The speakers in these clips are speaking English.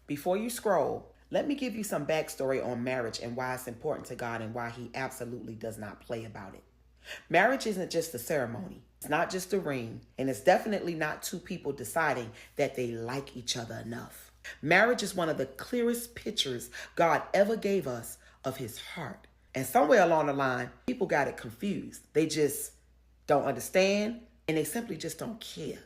Before you scroll, let me give you some backstory on marriage and why it's important to God and why he absolutely does not play about it. Marriage isn't just a ceremony. It's not just a ring, and it's definitely not two people deciding that they like each other enough. Marriage is one of the clearest pictures God ever gave us of his heart. And somewhere along the line, people got it confused. They just don't understand, and they simply just don't care.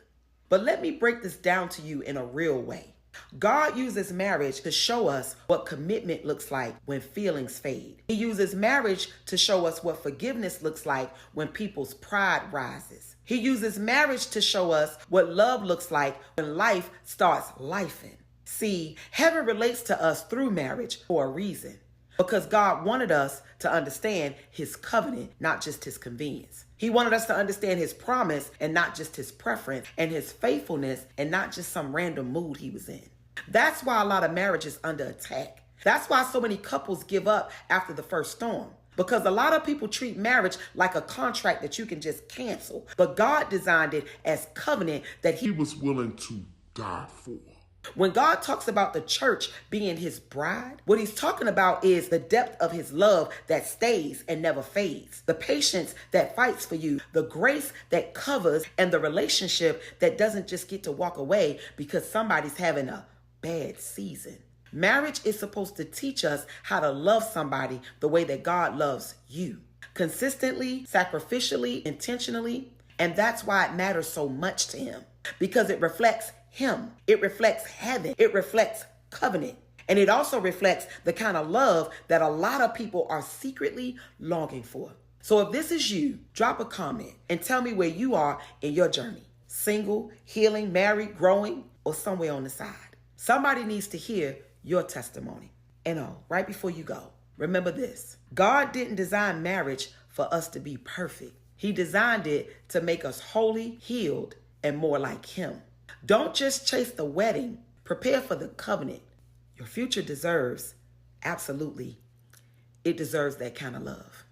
But let me break this down to you in a real way. God uses marriage to show us what commitment looks like when feelings fade. He uses marriage to show us what forgiveness looks like when people's pride rises. He uses marriage to show us what love looks like when life starts lifing. See, heaven relates to us through marriage for a reason. Because God wanted us to understand his covenant, not just his convenience. He wanted us to understand his promise and not just his preference, and his faithfulness and not just some random mood he was in. That's why a lot of marriage is under attack. That's why so many couples give up after the first storm. Because a lot of people treat marriage like a contract that you can just cancel. But God designed it as covenant that he was willing to die for. When God talks about the church being his bride, what he's talking about is the depth of his love that stays and never fades, the patience that fights for you, the grace that covers, and the relationship that doesn't just get to walk away because somebody's having a bad season. Marriage is supposed to teach us how to love somebody the way that God loves you, consistently, sacrificially, intentionally, and that's why it matters so much to him, because it reflects him. It reflects heaven. It reflects covenant. And it also reflects the kind of love that a lot of people are secretly longing for. So if this is you, drop a comment and tell me where you are in your journey. Single, healing, married, growing, or somewhere on the side. Somebody needs to hear your testimony. And right before you go, remember this. God didn't design marriage for us to be perfect. He designed it to make us holy, healed, and more like him. Don't just chase the wedding. Prepare for the covenant. Your future deserves, absolutely, it deserves that kind of love.